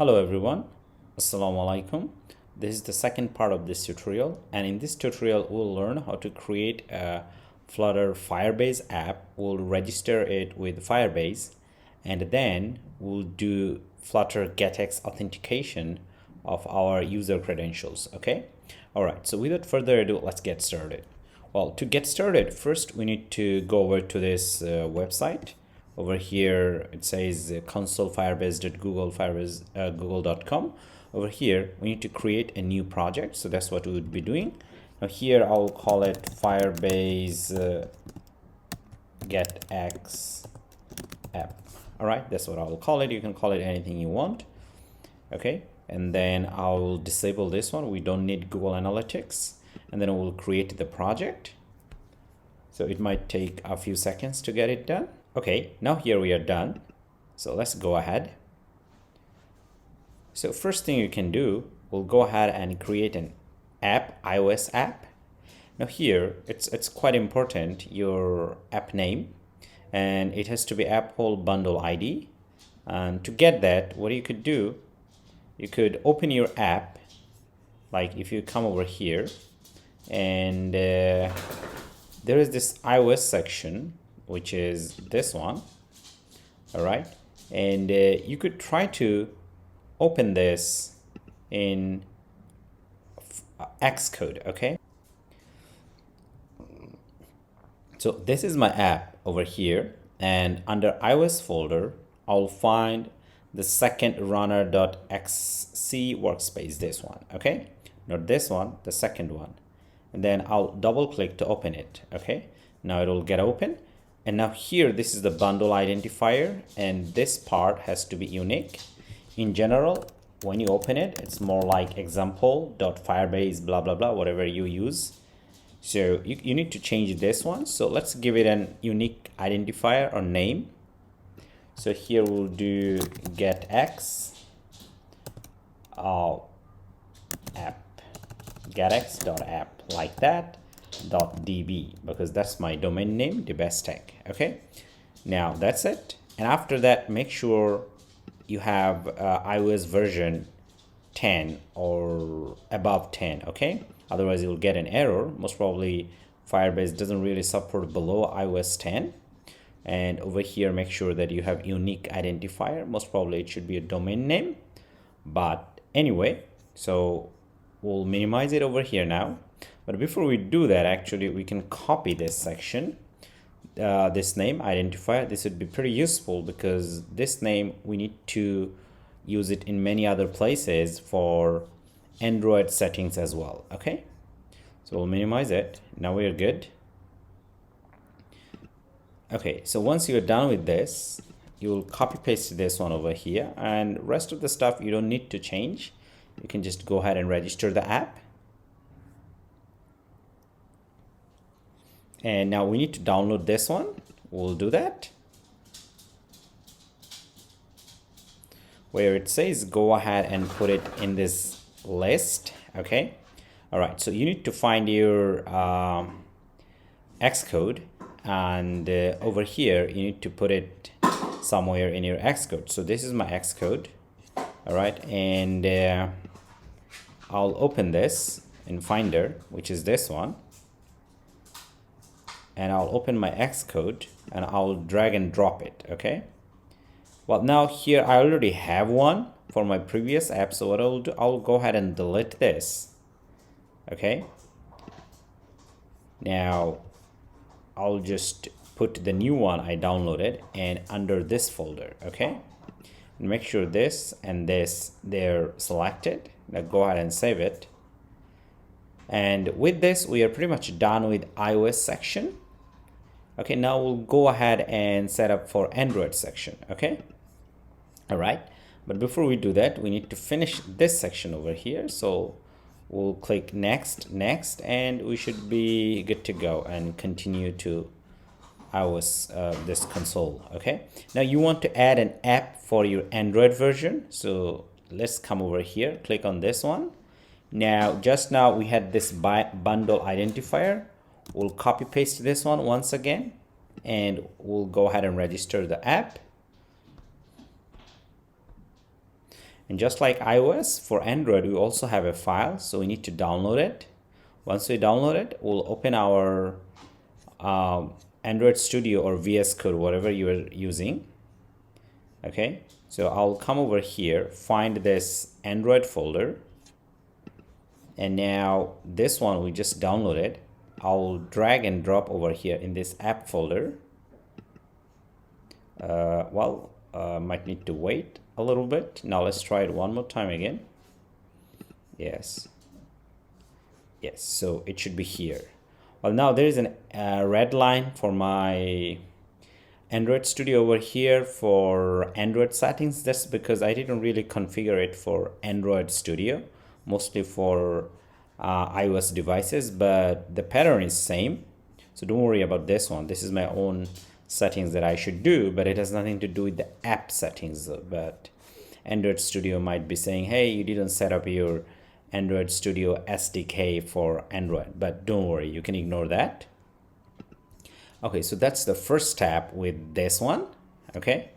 Hello everyone, Assalamu alaikum. This is the second part of this tutorial, and in this tutorial we'll learn how to create a Flutter Firebase app. We'll register it with Firebase, and then we'll do Flutter Getx authentication of our user credentials. Okay, all right, so without further ado, let's get started. Well, to get started, first we need to go over to this website. Over here it says console.firebase.google.com. Over here we need to create a new project, so that's what we would be doing. Now here I'll call it Firebase Getx app. All right, that's what I'll call it. You can call it anything you want. Okay, and then I'll disable this one. We don't need Google Analytics, and then we'll create the project. So it might take a few seconds to get it done. Okay, now here we are done. So let's go ahead. So first thing you can do, we'll go ahead and create an app, iOS app. Now here, it's quite important, your app name, and it has to be Apple Bundle ID. And to get that, what you could do, you could open your app, like if you come over here, and there is this iOS section, which is this one. All right, and you could try to open this in Xcode. Okay, so this is my app over here, and under iOS folder I'll find the second runner.xc workspace, this one. Okay, not this one, the second one, and then I'll double click to open it. Okay, now it will get open. And now here, this is the bundle identifier, and this part has to be unique. In general, when you open it, it's more like example.firebase, blah, blah, blah, whatever you use. So you need to change this one. So let's give it an unique identifier or name. So here we'll do Getx app, getx.app, like that. .db, because that's my domain name, the best tech. Okay, now that's it. And after that, make sure you have iOS version 10 or above 10. Okay, otherwise you'll get an error. Most probably Firebase doesn't really support below iOS 10. And over here, make sure that you have unique identifier. Most probably it should be a domain name, but anyway, so we'll minimize it over here now. But before we do that, actually, we can copy this section, this name identifier. This would be pretty useful because this name, we need to use it in many other places for Android settings as well. Okay, so we'll minimize it. Now we're good. Okay, so once you're done with this, you'll copy paste this one over here, and rest of the stuff you don't need to change. You can just go ahead and register the app. And now we need to download this one. We'll do that. Where it says go ahead and put it in this list. Okay. All right. So you need to find your Xcode, and over here you need to put it somewhere in your Xcode. So this is my Xcode. All right. And I'll open this in Finder, which is this one. And I'll open my Xcode and I'll drag and drop it. Okay, well, now here I already have one for my previous app, so what I'll do, I'll go ahead and delete this. Okay, now I'll just put the new one I downloaded and under this folder. Okay, and make sure this and this, they're selected. Now go ahead and save it. And with this, we are pretty much done with iOS section. Okay, now we'll go ahead and set up for Android section. Okay, all right, but before we do that, we need to finish this section over here. So we'll click next, and we should be good to go and continue to iOS this console. Okay, now you want to add an app for your Android version. So let's come over here, click on this one. Now, just now we had this bundle identifier. We'll copy paste this one once again, and we'll go ahead and register the app. And just like iOS, for Android, we also have a file, so we need to download it. Once we download it, we'll open our Android Studio or VS Code, whatever you are using. Okay, so I'll come over here, find this Android folder, and now this one we just downloaded. I'll drag and drop over here in this app folder. Might need to wait a little bit. Now let's try it one more time again. Yes, so it should be here. Well, now there is a red line for my Android Studio over here for Android settings. That's because I didn't really configure it for Android Studio, mostly for iOS devices, but the pattern is same, so don't worry about this one. This is my own settings that I should do, but it has nothing to do with the app settings. But Android Studio might be saying, hey, you didn't set up your Android Studio SDK for Android, but don't worry, you can ignore that. Okay, so that's the first step with this one. Okay,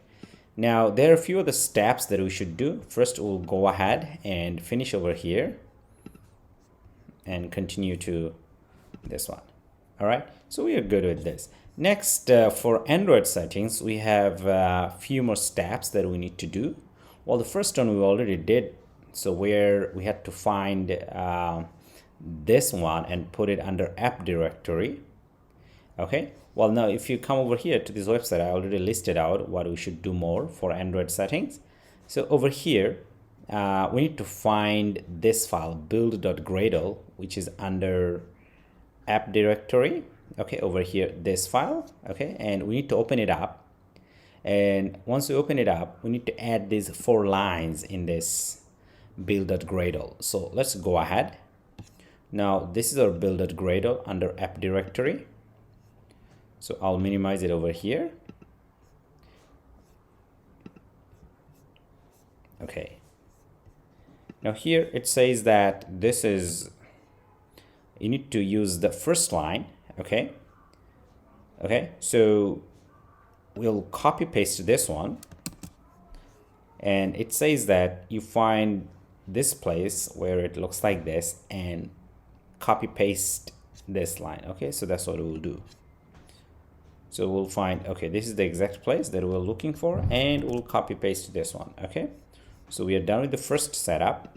now there are a few other steps that we should do. First, we'll go ahead and finish over here and continue to this one. All right, so we are good with this. Next, for Android settings, we have a few more steps that we need to do. Well, the first one we already did. So where we had to find this one and put it under app directory. Okay, well, now if you come over here to this website, I already listed out what we should do more for Android settings. So over here, we need to find this file build.gradle, which is under app directory. Okay, over here, this file. Okay, and we need to open it up. And once we open it up, we need to add these 4 lines in this build.gradle. So let's go ahead. Now this is our build.gradle under app directory. So I'll minimize it over here. Okay. Now here it says that this is, you need to use the first line. Okay. Okay. So we'll copy paste this one. And it says that you find this place where it looks like this and copy paste this line. Okay, so that's what we'll do. So we'll find, okay, this is the exact place that we're looking for, and we'll copy paste this one. Okay, so we are done with the first setup.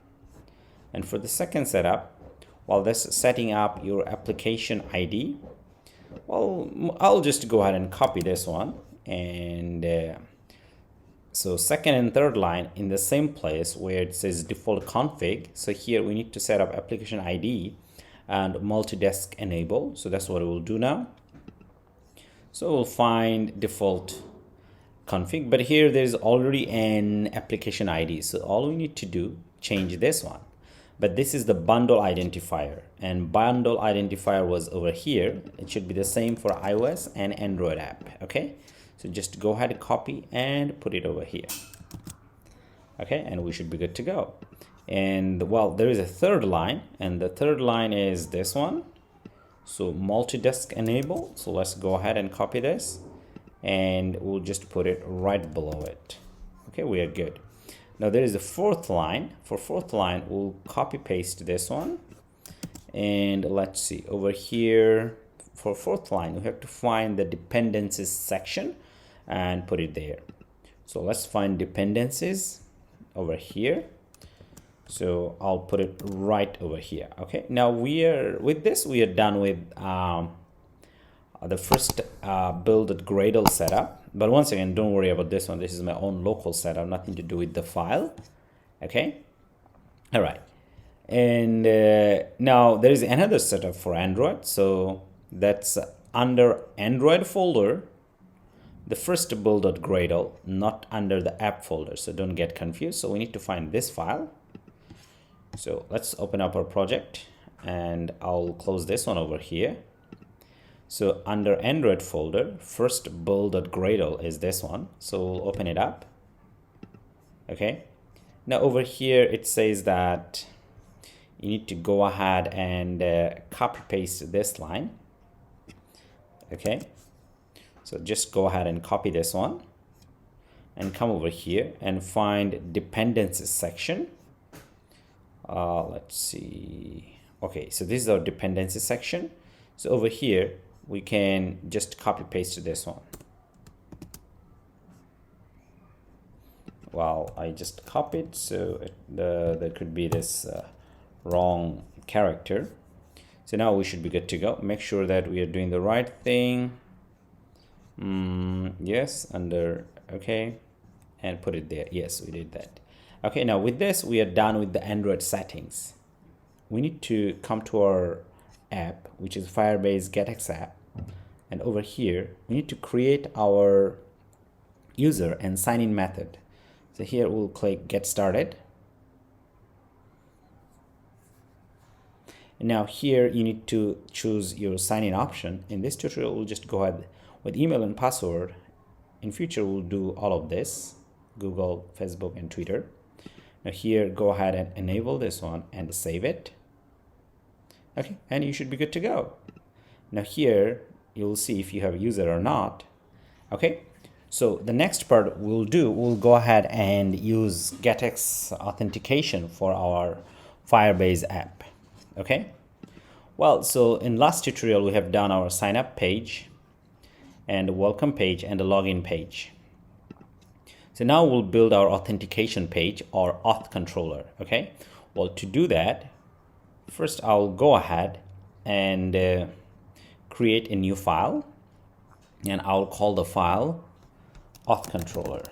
And for the second setup, while that's setting up your application ID, well, I'll just go ahead and copy this one. And so second and third line in the same place where it says default config. So here we need to set up application ID and multi-desk enable. So that's what we'll do now. So we'll find default config, but here there's already an application ID. So all we need to do, change this one. But this is the bundle identifier, and bundle identifier was over here. It should be the same for iOS and Android app. Okay. So just go ahead and copy and put it over here. Okay, and we should be good to go. And well, there is a third line, and the third line is this one. So multi-desk enable. So let's go ahead and copy this, and we'll just put it right below it. Okay, we are good. Now there is a fourth line. For fourth line, we'll copy paste this one. And let's see, over here, for fourth line, we have to find the dependencies section and put it there. So let's find dependencies over here. So I'll put it right over here. Okay, now we are done with the first build.gradle setup. But once again, don't worry about this one. This is my own local setup, nothing to do with the file. Okay, all right. And now there is another setup for Android. So that's under Android folder, the first build.gradle, not under the app folder. So don't get confused. So we need to find this file. So let's open up our project, and I'll close this one over here. So under Android folder, first build.gradle is this one. So we'll open it up. Okay. Now over here, it says that you need to go ahead and copy paste this line. Okay. So just go ahead and copy this one. and come over here and find dependencies section. Let's see. Okay, so this is our dependency section. So over here we can just copy paste this one. Well, I just copied, so there could be this wrong character. So now we should be good to go. Make sure that we are doing the right thing. Yes, under okay, and put it there. Yes, we did that. Okay, now with this we are done with the Android settings. We need to come to our app, which is Firebase Getx app, and over here we need to create our user and sign in method. So here we'll click get started. And now here you need to choose your sign in option. In this tutorial we'll just go ahead with email and password. In future we'll do all of this, Google, Facebook, and Twitter. Now here go ahead and enable this one and save it. Okay, and you should be good to go. Now here you'll see if you have a user or not. Okay, so the next part we'll go ahead and use Getx authentication for our Firebase app. Okay, well, so in last tutorial we have done our sign up page and welcome page and the login page. So now we'll build our authentication page or auth controller. Okay, well, to do that, first I'll go ahead and create a new file, and I'll call the file auth controller.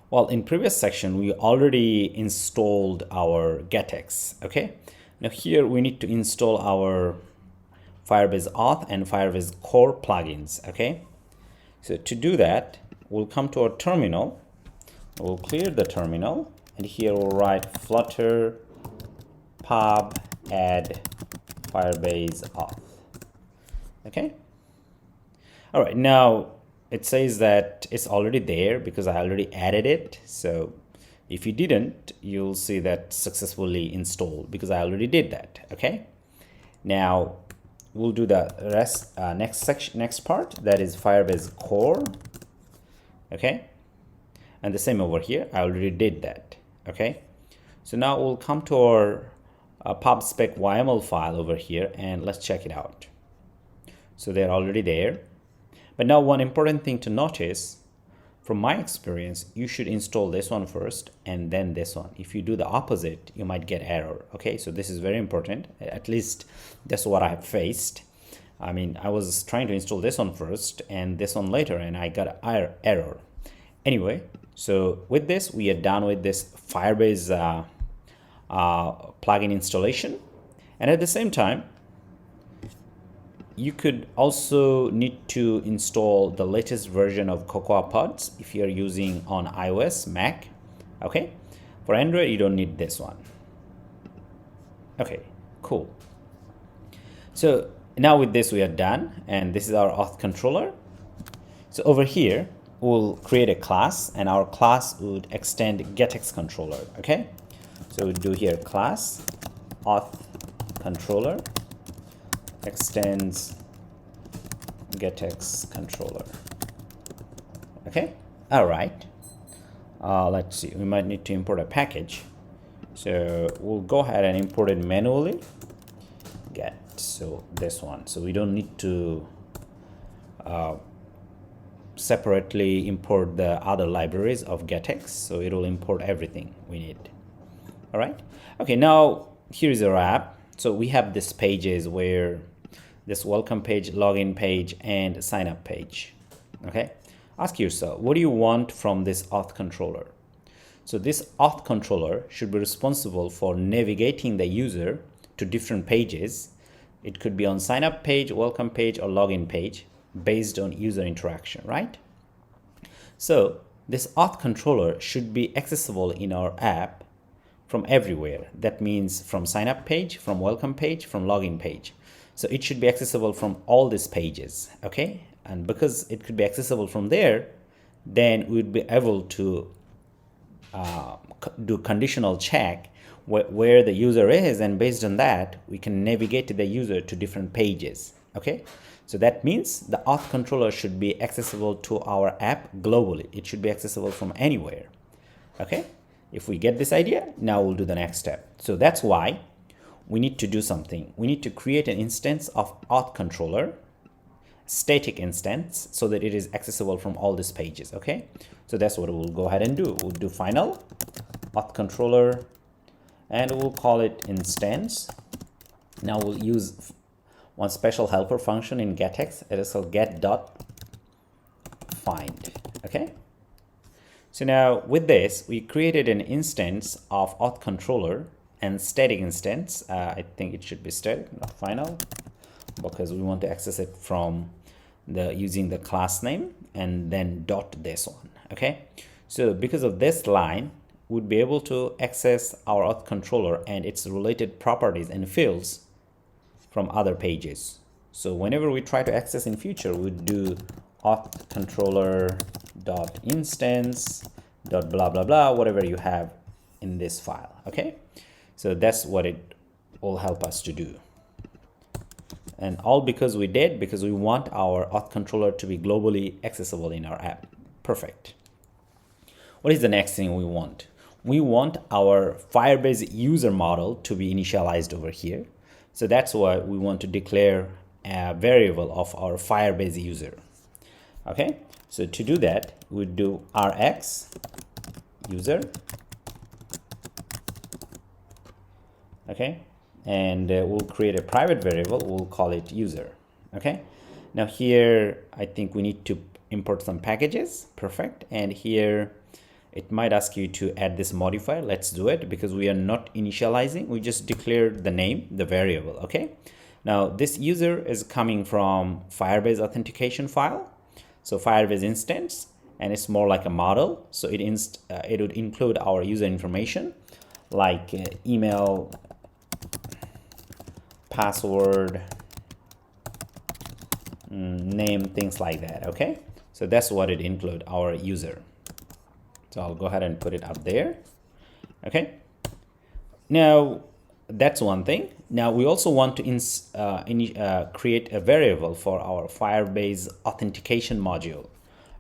Well, in previous section we already installed our Getx. Okay, now here we need to install our Firebase Auth and Firebase Core plugins. Okay, so to do that we'll come to our terminal, we'll clear the terminal, and here we'll write flutter pub add Firebase Auth. Okay, all right, now it says that it's already there because I already added it. So if you didn't, you'll see that successfully installed because I already did that. Okay, now we'll do the rest next part, that is Firebase Core. Okay, and the same over here, I already did that. Okay, so now we'll come to our pubspec YML file over here and let's check it out. So they're already there. But now one important thing to notice, from my experience, you should install this one first and then this one. If you do the opposite, you might get error. Okay, so this is very important. At least that's what I have faced. I mean, I was trying to install this one first and this one later, and I got an error. Anyway, so with this, we are done with this Firebase plugin installation. And at the same time, you could also need to install the latest version of Cocoa Pods if you're using on iOS, Mac. Okay, for Android you don't need this one. Okay, cool. So now with this we are done, and this is our auth controller. So over here we'll create a class, and our class would extend Getx controller. Okay, so we do here class auth controller extends Getx controller. Okay, all right, let's see, we might need to import a package, so we'll go ahead and import it manually. Get, so this one, so we don't need to separately import the other libraries of Getx, so it will import everything we need. All right, okay, now here is our app. So we have this pages where this welcome page, login page, and sign up page. Okay, ask yourself, what do you want from this auth controller? So this auth controller should be responsible for navigating the user to different pages. It could be on sign up page, welcome page, or login page based on user interaction, right? So this auth controller should be accessible in our app from everywhere. That means from sign up page, from welcome page, from login page. So it should be accessible from all these pages. Okay, and because it could be accessible from there, then we'd be able to do conditional check where the user is, and based on that we can navigate the user to different pages. Okay, So that means the auth controller should be accessible to our app globally. It should be accessible from anywhere. Okay, if we get this idea, now we'll do the next step. So that's why we need to do something. We need to create an instance of auth controller, static instance, so that it is accessible from all these pages. Okay, so that's what we'll go ahead and do. We'll do final auth controller and we'll call it instance. Now we'll use one special helper function in Getx. It is called get.find. Okay, so now with this we created an instance of auth controller and static instance. I think it should be static, not final, because we want to access it from the using the class name and then dot this one. Okay, so because of this line, we'd be able to access our auth controller and its related properties and fields from other pages. So whenever we try to access in future, we would do auth controller dot instance dot blah blah blah, whatever you have in this file. Okay, so that's what it will help us to do. And all because we want our auth controller to be globally accessible in our app. Perfect. What is the next thing we want? We want our Firebase user model to be initialized over here. So that's why we want to declare a variable of our Firebase user. Okay, so to do that, we do rx user. Okay, and we'll create a private variable. We'll call it user. Okay, now here I think we need to import some packages. Perfect. And here it might ask you to add this modifier. Let's do it because we are not initializing. We just declared the name, the variable. Okay, now this user is coming from Firebase authentication file, so Firebase instance, and it's more like a model. So it would include our user information like email, password, name, things like that. Okay, so that's what it include, our user. So I'll go ahead and put it up there. Okay, now that's one thing. Now we also want to create a variable for our Firebase authentication module.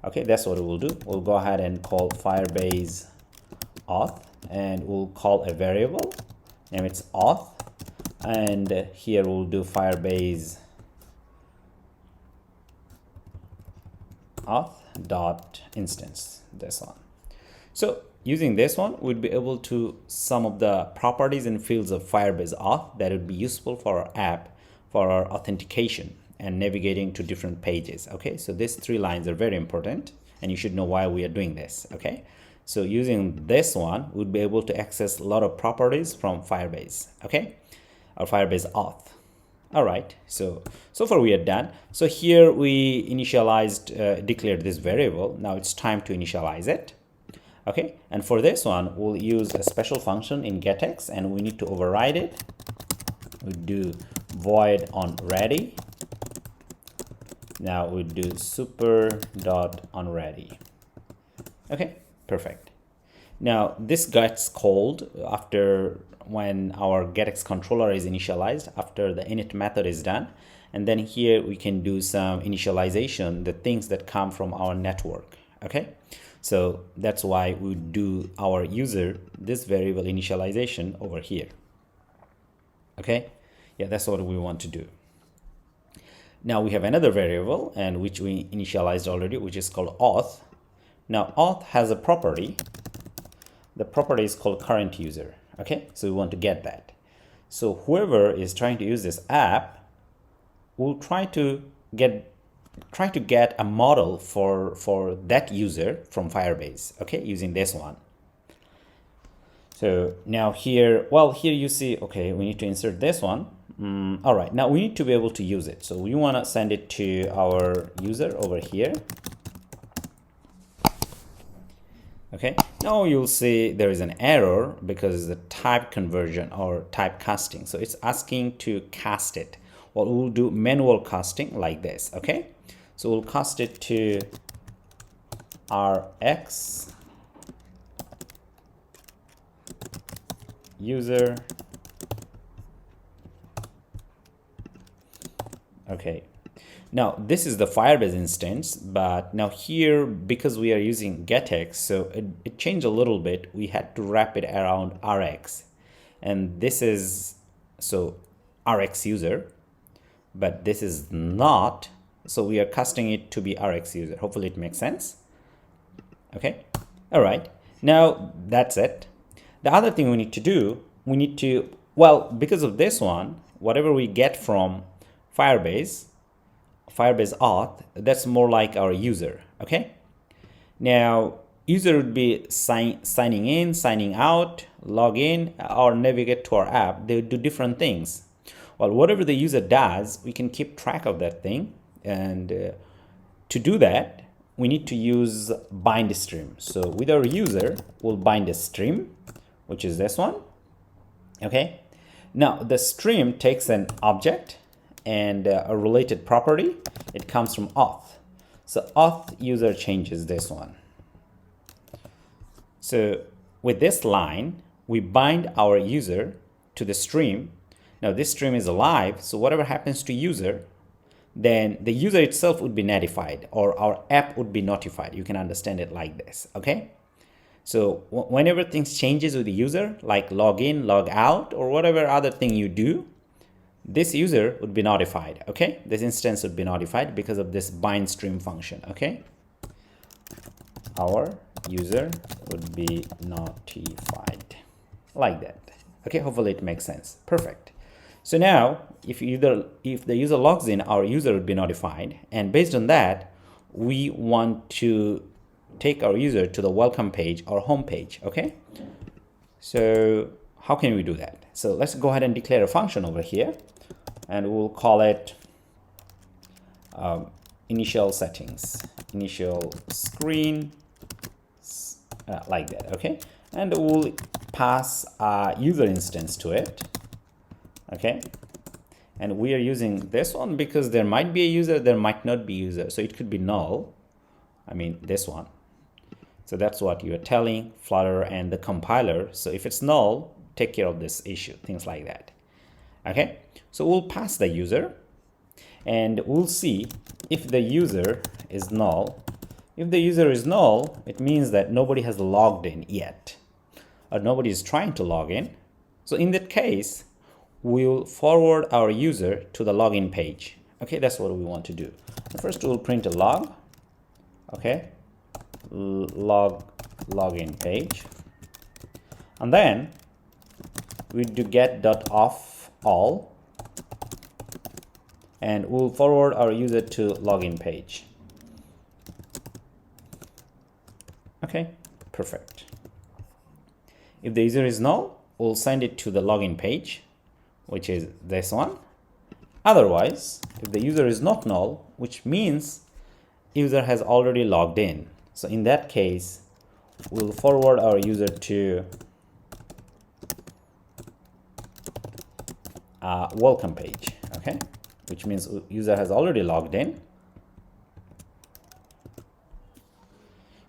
Okay, that's what we'll do. We'll go ahead and call Firebase auth, and we'll call a variable, name it's auth, and here we'll do Firebase auth dot instance, this one. So using this one, we'd be able to some of the properties and fields of Firebase auth that would be useful for our app for our authentication and navigating to different pages. Okay, so these 3 lines are very important and you should know why we are doing this. Okay, so using this one, we'd be able to access a lot of properties from Firebase. Okay, or Firebase auth. All right, so far we are done. So here we initialized, declared this variable. Now it's time to initialize it. Okay, and for this one, we'll use a special function in Getx, and we need to override it. We do void on ready. Now we do super dot on ready. Okay, perfect. Now this gets called after when our Getx controller is initialized, after the init method is done, and then here we can do some initialization, the things that come from our network. Okay, so that's why we do our user this variable initialization over here. Okay, yeah, that's what we want to do. Now we have another variable, and which we initialized already, which is called auth. Now auth has a property. The property is called current user. Okay, so we want to get that. So whoever is trying to use this app will try to get a model for that user from Firebase. Okay, using this one. So now here, well, here you see, okay, we need to insert this one. All right, now we need to be able to use it. So we want to send it to our user over here. Okay, now you'll see there is an error because the type conversion or type casting. So it's asking to cast it. Well, we'll do manual casting like this. Okay, so we'll cast it to rx user. Okay, Now this is the Firebase instance, but now here, because we are using Getx, so it changed a little bit. We had to wrap it around Rx, and this is so Rx user, but this is not. So we are casting it to be Rx user. Hopefully it makes sense. Okay. All right. Now that's it. The other thing we need to do, we need to, well, because of this one, whatever we get from Firebase auth, that's more like our user. Okay. Now user would be signing in, signing out, log in, or navigate to our app. They would do different things. Well, whatever the user does, we can keep track of that thing. And to do that, we need to use bind stream. So with our user, we'll bind a stream, which is this one. Okay. Now the stream takes an object and a related property. It comes from auth. So auth user changes this one. So with this line, we bind our user to the stream. Now this stream is alive, so whatever happens to user, then the user itself would be notified, or our app would be notified. You can understand it like this. Okay. So whenever things changes with the user, like log in, log out, or whatever other thing you do, this user would be notified. Okay. This instance would be notified because of this bind stream function. Okay. Our user would be notified like that. Okay. Hopefully it makes sense. Perfect. So now if the user logs in, our user would be notified. And based on that, we want to take our user to the welcome page or home page. Okay. So how can we do that? So let's go ahead and declare a function over here, and we'll call it initial settings, initial screen, like that. Okay. And we'll pass a user instance to it. Okay. And we are using this one because there might be a user, there might not be user. So it could be null. I mean, this one. So that's what you're telling Flutter and the compiler. So if it's null, take care of this issue, things like that. Okay. So we'll pass the user and we'll see if the user is null. If the user is null, it means that nobody has logged in yet, or nobody is trying to log in. So in that case, we'll forward our user to the login page. Okay, that's what we want to do. First, we'll print a log. Okay, login page, and then we do get.off all, and we'll forward our user to login page. Okay, perfect. If the user is null, we'll send it to the login page, which is this one. Otherwise, if the user is not null, which means user has already logged in. So in that case, we'll forward our user to welcome page. Okay, which means user has already logged in.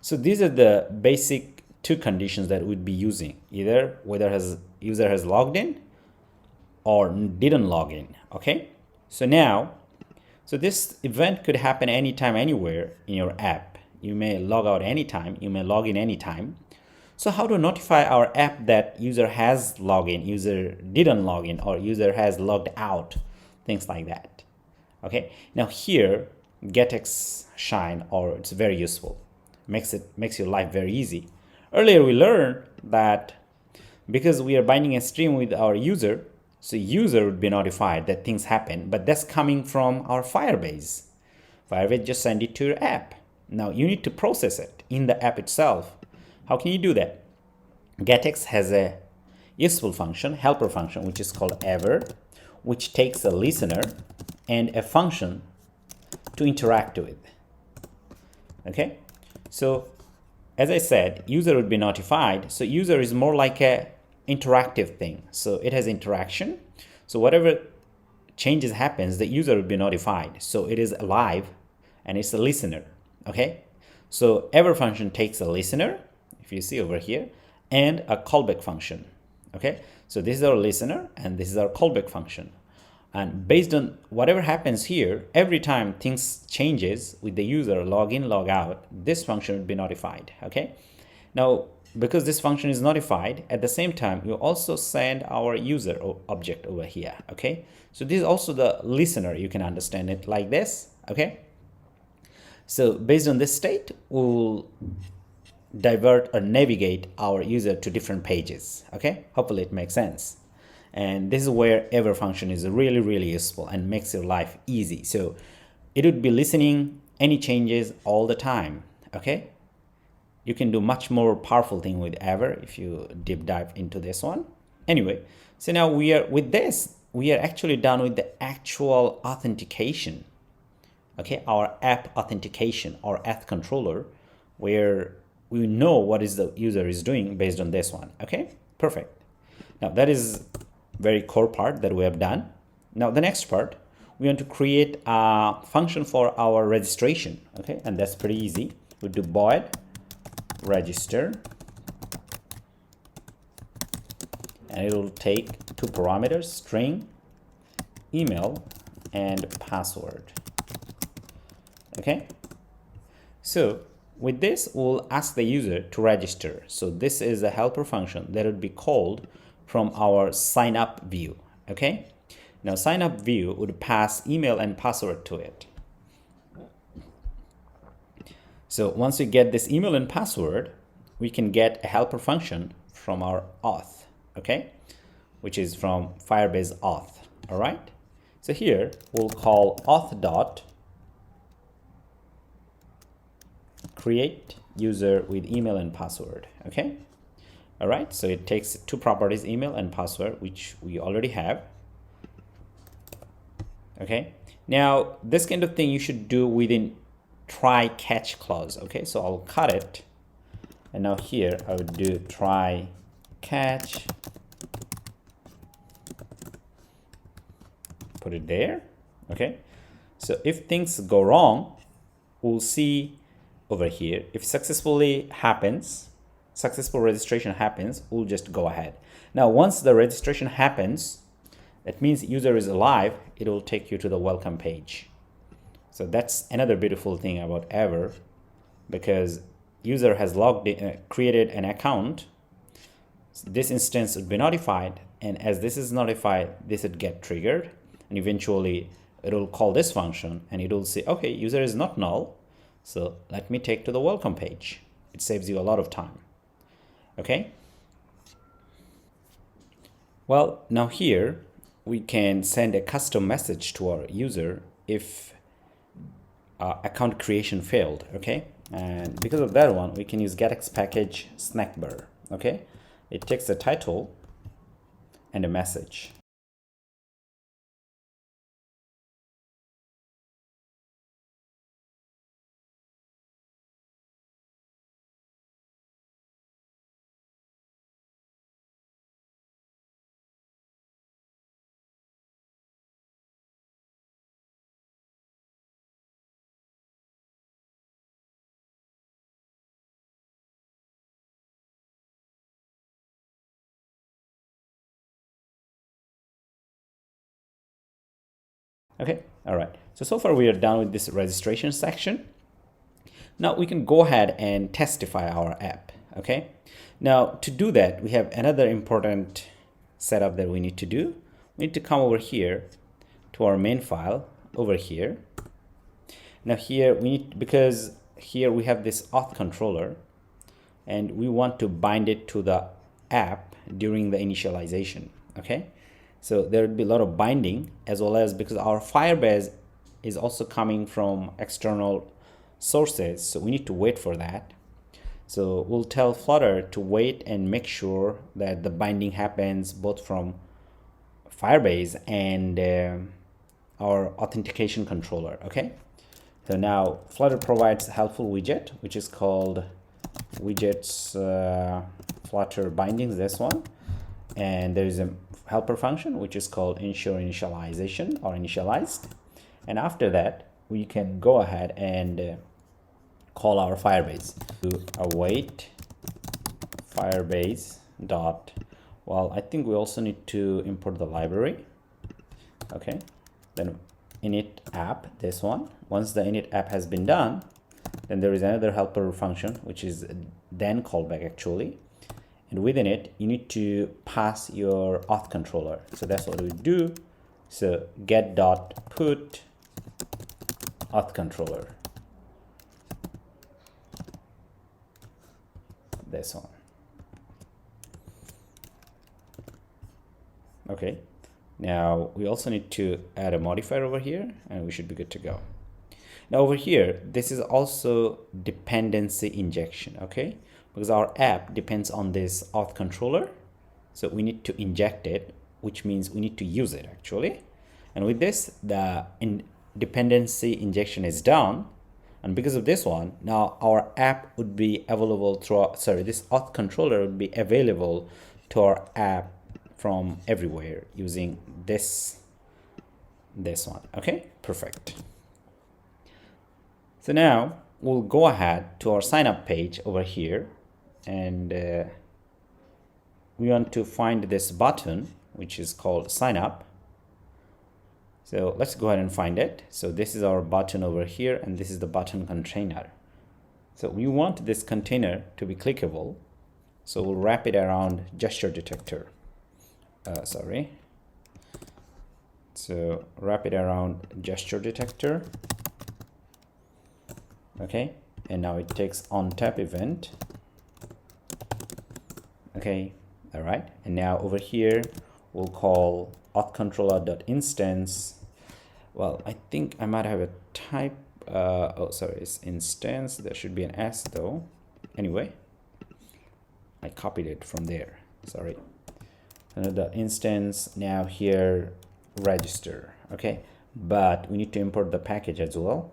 So these are the basic two conditions that we'd be using, either whether user has logged in or didn't log in. Okay, so now, so this event could happen anytime, anywhere in your app. You may log out anytime, you may log in anytime. So how to notify our app that user has logged in, user didn't log in, or user has logged out, things like that. Okay, now here Getx shine, or it's very useful, makes your life very easy. Earlier we learned that because we are binding a stream with our user, so user would be notified that things happen, but that's coming from our Firebase. Firebase just send it to your app. Now you need to process it in the app itself. How can you do that? Getx has a useful function, helper function, which is called ever, which takes a listener and a function to interact with. Okay, so as I said, user would be notified. So user is more like a interactive thing. So it has interaction. So whatever changes happens, the user will be notified. So it is alive and it's a listener. Okay, so ever function takes a listener, if you see over here, and a callback function. Okay, so this is our listener and this is our callback function. And based on whatever happens here, every time things changes with the user log in, log out, this function would be notified. Okay. Now, because this function is notified, at the same time, you also send our user object over here. Okay. So this is also the listener. You can understand it like this. Okay. So based on this state, we'll divert or navigate our user to different pages. Okay. Hopefully it makes sense. And this is where ever function is really, really useful and makes your life easy. So it would be listening any changes all the time. Okay. You can do much more powerful thing with ever if you deep dive into this one. Anyway, so now we are actually done with the actual authentication. Okay. Our app authentication or auth controller, where we know what is the user is doing based on this one. Okay. Perfect. Now that is very core part that we have done. Now the next part, we want to create a function for our registration. Okay, and that's pretty easy. We do void register, and it will take two parameters, string, email, and password. Okay, so with this, we'll ask the user to register. So this is a helper function that would be called from our sign up view. Okay, now sign up view would pass email and password to it. So once we get this email and password, we can get a helper function from our auth. Okay, which is from Firebase auth. All right, so here we'll call auth dot create user with email and password. Okay. All right, so it takes two properties, email and password, which we already have. Okay, now this kind of thing you should do within try catch clause. Okay, so I'll cut it, and now here I would do try catch, put it there. Okay, so if things go wrong, we'll see over here. If successfully happens, successful registration happens, we'll just go ahead. Now once the registration happens, that means user is alive, it will take you to the welcome page. So that's another beautiful thing about ever, because user has logged in, created an account, this instance would be notified, and as this is notified, this would get triggered, and eventually it will call this function and it will say, okay, user is not null, so let me take to the welcome page. It saves you a lot of time. Okay, well, now here we can send a custom message to our user if account creation failed. Okay, and because of that one, we can use Getx package snackbar. Okay, it takes a title and a message. Okay, all right. So far we are done with this registration section. Now we can go ahead and testify our app. Okay, now to do that, we have another important setup that we need to do. We need to come over here to our main file over here. Now here we need, because here we have this auth controller, and we want to bind it to the app during the initialization. Okay, so there would be a lot of binding, as well as because our Firebase is also coming from external sources, so we need to wait for that. So we'll tell Flutter to wait and make sure that the binding happens both from Firebase and our authentication controller. Okay, so now Flutter provides a helpful widget, which is called widgets Flutter bindings, this one, and there is a helper function which is called ensure initialization or initialized, and after that we can go ahead and call our Firebase to await Firebase dot, well, I think we also need to import the library. Okay, then init app, this one. Once the init app has been done, then there is another helper function which is then callback actually, and within it you need to pass your auth controller. So that's what we do. So get dot put auth controller, this one. Okay, now we also need to add a modifier over here and we should be good to go. Now over here, this is also dependency injection, okay? Because our app depends on this auth controller. So we need to inject it, which means we need to use it actually. And with this, the dependency injection is done. And because of this one, now our app would be available through, this auth controller would be available to our app from everywhere using this one. Okay, perfect. So now we'll go ahead to our sign up page over here, and we want to find this button which is called sign up. So let's go ahead and find it. So this is our button over here, and this is the button container. So we want this container to be clickable, so we'll wrap it around gesture detector. So wrap it around gesture detector. Okay, and now it takes on tap event. Okay, all right, and now over here we'll call auth controller.instance. Well, I think I might have a type. Oh, sorry, it's instance. There should be an S though. Anyway, I copied it from there. Sorry. Another instance. Now here register. Okay, but we need to import the package as well.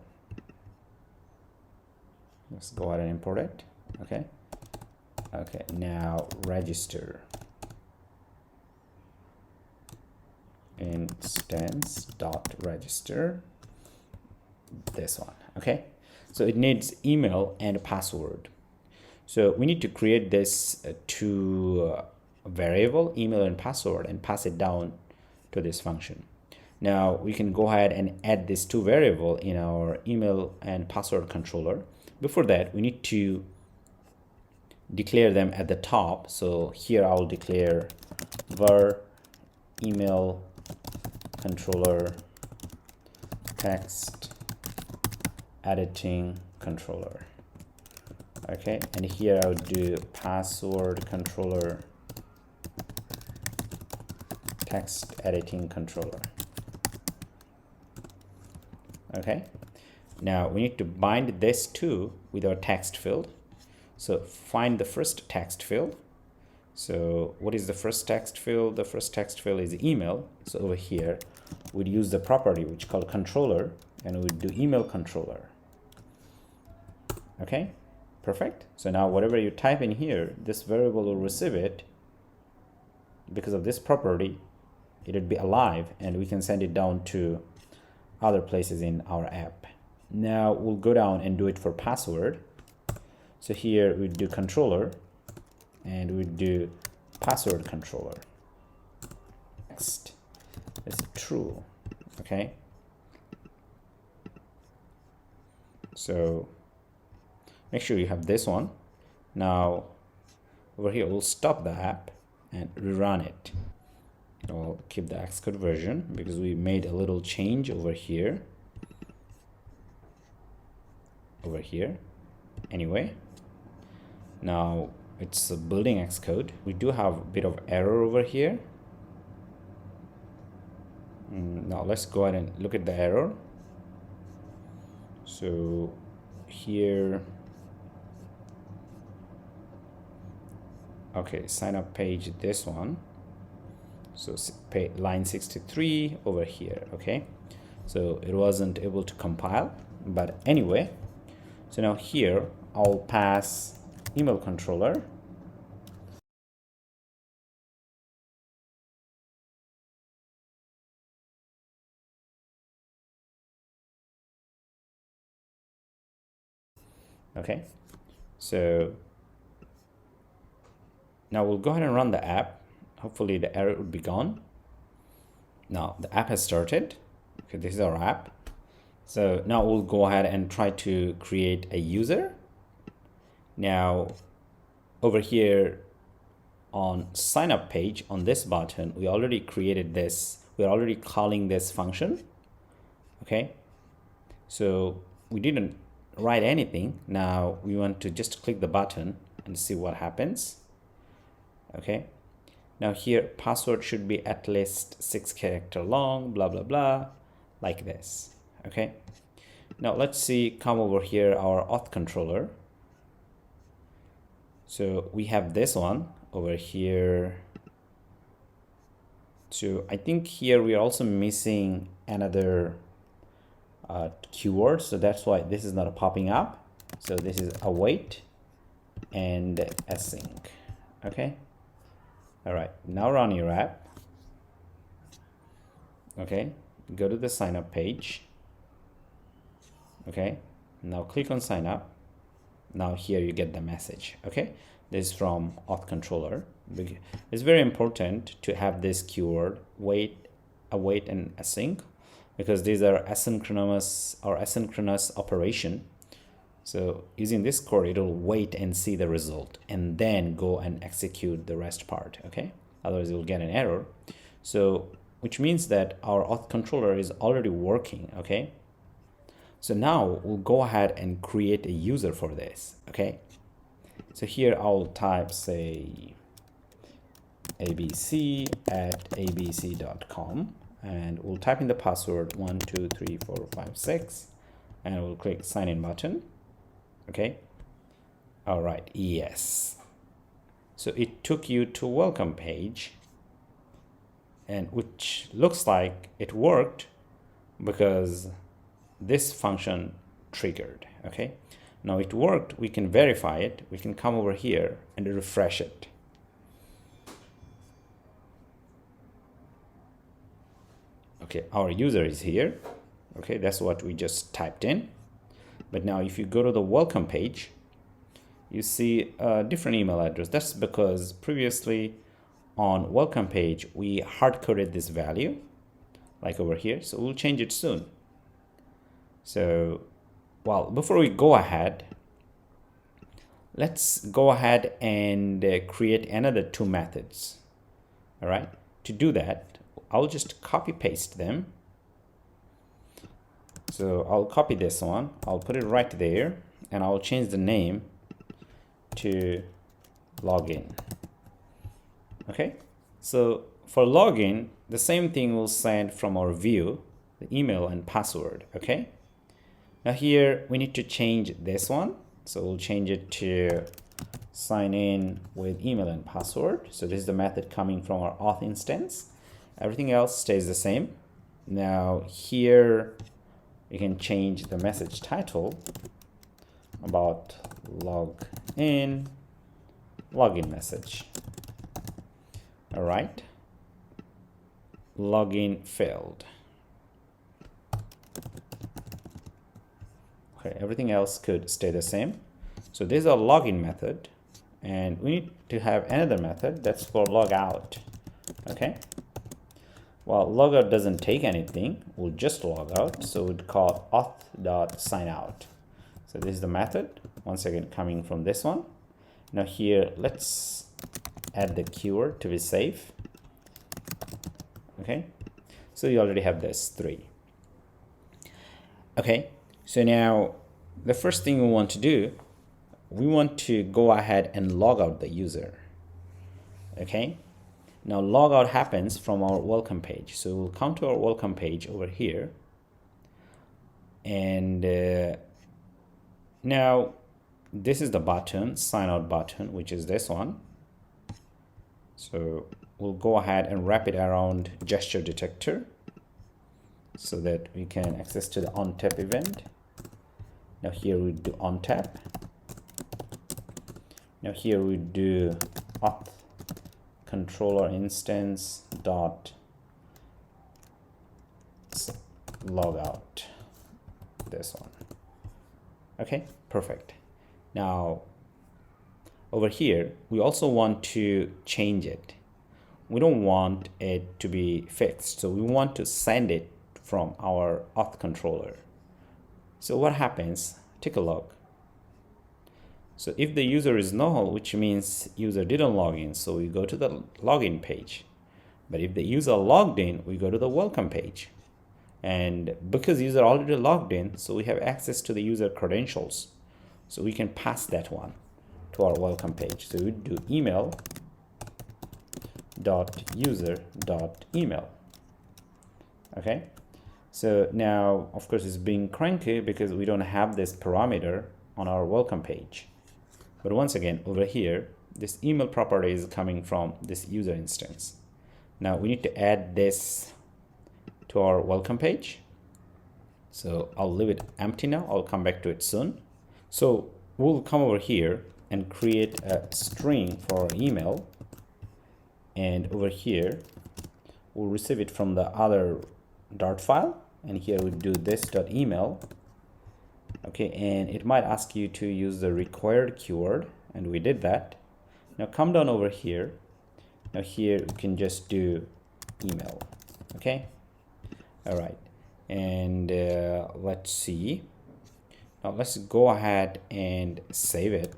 Let's go ahead and import it. Okay, now register instance dot register, this one. Okay, so it needs email and password. So we need to create this two variable, email and password, and pass it down to this function. Now we can go ahead and add these two variable in our email and password controller. Before that, we need to declare them at the top. So here I'll declare var email controller text editing controller. Okay, and here I would do password controller text editing controller. Okay, now we need to bind this two with our text field. So find the first text field. So what is the first text field? The first text field is email. So over here we'd use the property which is called controller, and we'd do email controller. Okay, perfect. So now whatever you type in here, this variable will receive it. Because of this property, it would be alive, and we can send it down to other places in our app. Now we'll go down and do it for password. So here we do controller, and we do password controller. Next is true. Okay, so make sure you have this one. Now over here we'll stop the app and rerun it. I'll keep the Xcode version because we made a little change over here. Anyway, now it's building Xcode. We do have a bit of error over here. Now let's go ahead and look at the error. So here, okay, sign up page, this one. So line 63 over here. Okay, so it wasn't able to compile, but anyway, so now here I'll pass email controller. Okay, so now we'll go ahead and run the app. Hopefully the error would be gone. Now the app has started. Okay, this is our app. So now we'll go ahead and try to create a user. Now over here on sign up page on this button, we already created this. We're already calling this function. Okay, so we didn't write anything. Now we want to just click the button and see what happens. Okay, now here password should be at least 6 character long, blah blah blah, like this. Okay, now let's see, come over here, our auth controller. So we have this one over here. So I think here we are also missing another keyword, so that's why this is not popping up. So this is await and async. Okay, all right, now run your app. Okay, go to the sign up page. Okay, now click on sign up. Now here you get the message. Okay, this is from auth controller. It's very important to have this keyword wait, await and async, because these are asynchronous operation. So using this code, it'll wait and see the result and then go and execute the rest part. Okay, otherwise you'll get an error. So which means that our auth controller is already working. Okay, so now we'll go ahead and create a user for this. Okay, so here I'll type, say, abc@abc.com, and we'll type in the password 123456, and we'll click sign in button. Okay, all right, yes. So it took you to welcome page, and which looks like it worked because this function triggered. Okay, now it worked. We can verify it. We can come over here and refresh it. Okay, our user is here. Okay, that's what we just typed in. But now if you go to the welcome page, you see a different email address. That's because previously on welcome page we hard-coded this value, like over here. So we'll change it soon. So, well, before we go ahead, let's go ahead and create another 2 methods. All right, to do that, I'll just copy paste them. So I'll copy this one, I'll put it right there, and I'll change the name to login. Okay, so for login, the same thing will send from our view, the email and password. Okay, now here we need to change this one, so we'll change it to sign in with email and password. So this is the method coming from our auth instance. Everything else stays the same. Now here you can change the message title about login message. All right, login failed. Okay, everything else could stay the same. So this is a login method, and we need to have another method that's for logout. Okay, well, logout doesn't take anything, we'll just log out, so we'd call auth.signout. So this is the method, once again coming from this one. Now here let's add the keyword to be safe. Okay, so you already have this 3. Okay, so now the first thing we want to do, we want to go ahead and log out the user. Okay, now logout happens from our welcome page. So we'll come to our welcome page over here, and now this is the button, sign out button, which is this one. So we'll go ahead and wrap it around gesture detector so that we can access to the on tap event. Now here we do on tap. Now here we do auth controller instance dot logout, this one. Okay, perfect. Now over here we also want to change it. we don't want it to be fixed. So we want to send it from our auth controller. So what happens? Take a look. So if the user is null, which means user didn't log in, so we go to the login page. But if the user logged in, we go to the welcome page. And because user already logged in, so we have access to the user credentials. So we can pass that one to our welcome page. So we do email.user.email. Okay. So now, of course, it's being cranky because we don't have this parameter on our welcome page. But once again, over here, this email property is coming from this user instance. Now we need to add this to our welcome page. So I'll leave it empty now. I'll come back to it soon. So we'll come over here and create a string for our email. And over here, we'll receive it from the other Dart file. And here we do this.email. Okay, and it might ask you to use the required keyword, and we did that. Now come down over here. Now here you can just do email. Okay, all right, and let's see. Now let's go ahead and save it.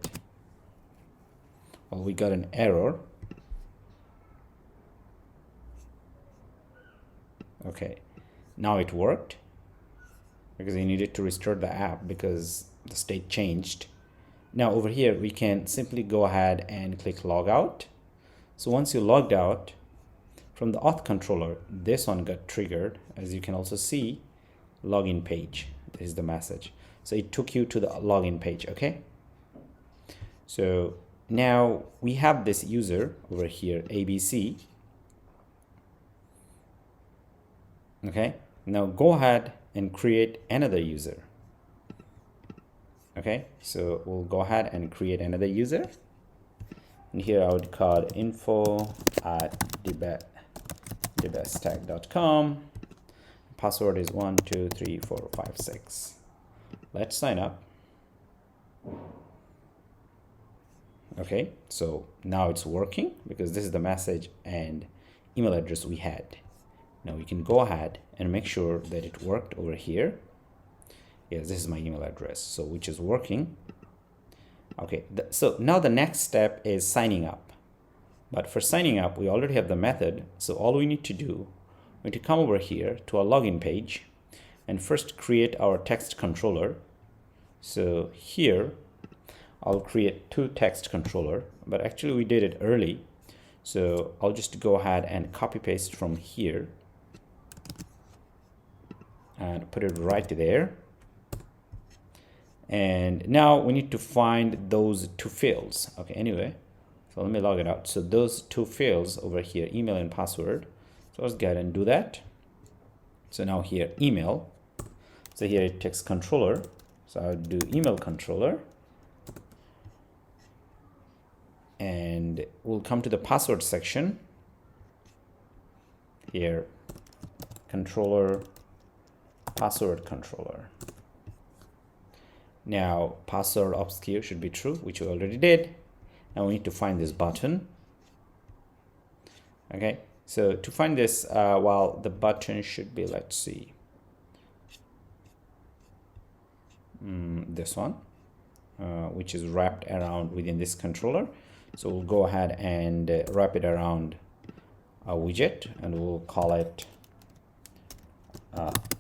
Well, we got an error. Okay, now it worked, because you needed to restore the app because the state changed. Now over here, we can simply go ahead and click logout. So once you logged out from the auth controller, this one got triggered. As you can also see, login page. This is the message. So it took you to the login page. Okay. So now we have this user over here, ABC. Okay. Now go ahead and create another user. Okay, so we'll go ahead and create another user, and here I would call info@debesttech.com. Password is 123456. Let's sign up. Okay, so now it's working because this is the message and email address we had. Now we can go ahead and make sure that it worked over here. Yes, this is my email address, so which is working. Okay, so now the next step is signing up. But for signing up, we already have the method. So all we need to do, we need to come over here to our login page and first create our text controller. So here, I'll create two text controller, but actually we did it early. So I'll just go ahead and copy paste from here and put it right there. And now we need to find those two fields. Okay, anyway, so let me log it out. So those two fields over here, email and password. So let's go ahead and do that. So now here, email. So here it takes controller. So I'll do email controller. And we'll come to the password section. Here, controller, password controller. Now password obscure should be true, which we already did. Now we need to find this button. Okay, so to find this, well, the button should be, let's see, this one, which is wrapped around within this controller. So we'll go ahead and wrap it around a widget, and we'll call it,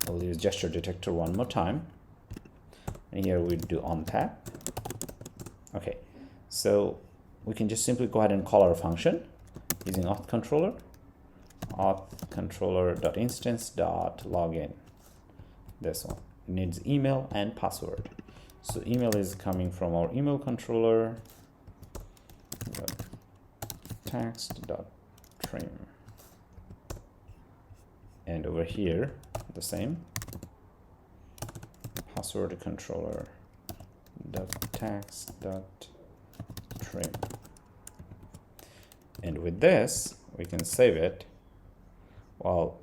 we'll use gesture detector one more time. And here we do on tap. Okay, so we can just simply go ahead and call our function using auth controller, controller.instance.login. This one needs email and password. So email is coming from our email controller, text.trim. And over here, the same. Password controller .text.trim. And with this, we can save it. Well,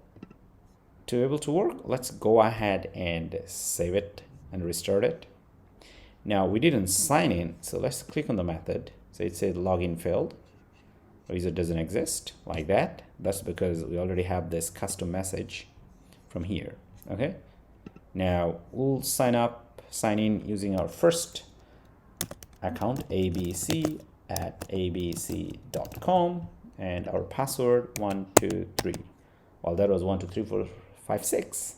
to be able to work, let's go ahead and save it and restart it. Now we didn't sign in, so let's click on the method. So it said login failed. user doesn't exist like that. That's because we already have this custom message from here. Okay, now we'll sign in using our first account abc@abc.com and our password 123. Well, that was 1 2 3 4 5 6,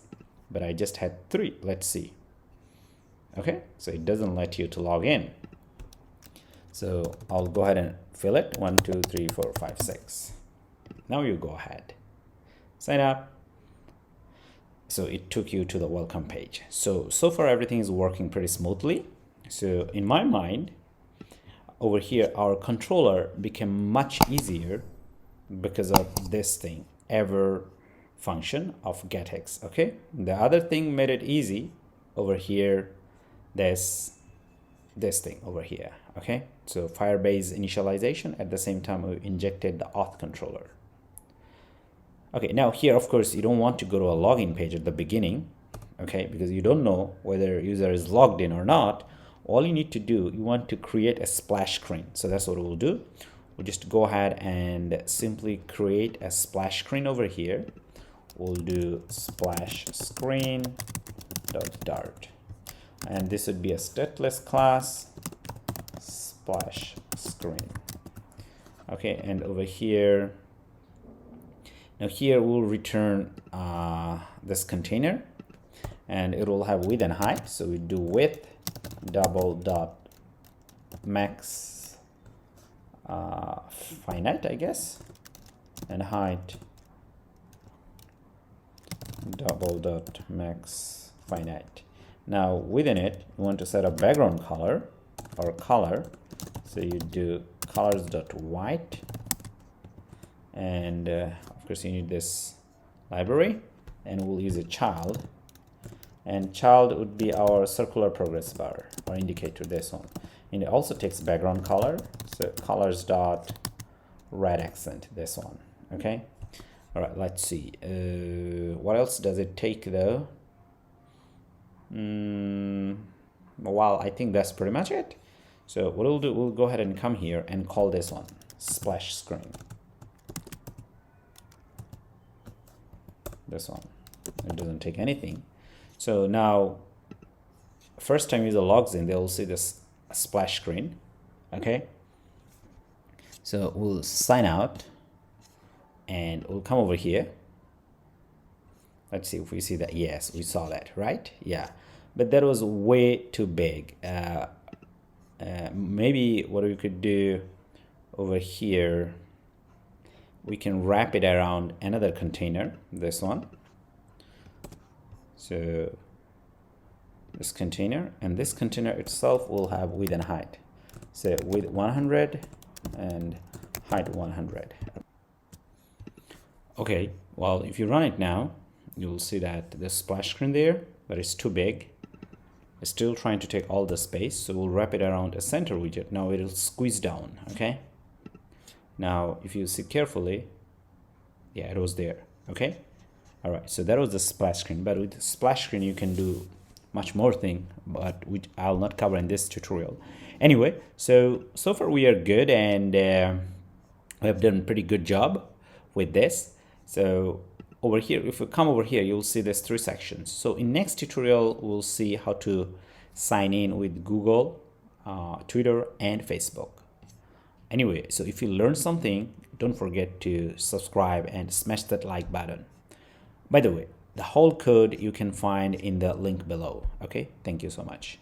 but I just had 3. Let's see. Okay, so it doesn't let you to log in, so I'll go ahead and fill it 1 2 3 4 5 6. Now you go ahead, sign up. So it took you to the welcome page. So far everything is working pretty smoothly. So in my mind, over here our controller became much easier because of this thing, ever function of Getx. Okay, the other thing made it easy over here, this thing over here. Okay, so Firebase initialization, at the same time we injected the auth controller. Okay, now here of course you don't want to go to a login page at the beginning, okay, because you don't know whether user is logged in or not. All you need to do, you want to create a splash screen. So that's what we'll do. We'll just go ahead and simply create a splash screen over here. We'll do splash screen .dart, and this would be a stateless class splash screen. Okay, and over here, now here we'll return this container, and it will have width and height. So we do width double dot max finite, I guess, and height double dot max finite. Now within it, you want to set a background color or color. So you do colors dot white, and of course you need this library, and we'll use a child, and child would be our circular progress bar or indicator, this one. And it also takes background color, so colors dot red accent, this one. Okay, all right, let's see what else does it take though. Well, I think that's pretty much it. So what we'll do, we'll go ahead and come here and call this one splash screen. This one, it doesn't take anything. So now first time user logs in, they will see this splash screen. Okay, so we'll sign out and we'll come over here. Let's see if we see that. Yes, we saw that, right? Yeah, but that was way too big. Maybe what we could do over here, we can wrap it around another container, this one. So this container, and this container itself will have width and height. So width 100 and height 100. Okay, well, if you run it now, you'll see that the splash screen there, but it's too big. It's still trying to take all the space, so we'll wrap it around a center widget. Now it'll squeeze down. Okay, now if you see carefully, yeah, it was there. Okay, all right, so that was the splash screen, but with the splash screen you can do much more thing, but which I'll not cover in this tutorial. Anyway, so far we are good, and we have done a pretty good job with this. So over here, if we come over here, you'll see there's 3 sections. So in next tutorial, we'll see how to sign in with Google, Twitter, and Facebook. Anyway, so if you learned something, don't forget to subscribe and smash that like button. By the way, the whole code you can find in the link below. Okay, thank you so much.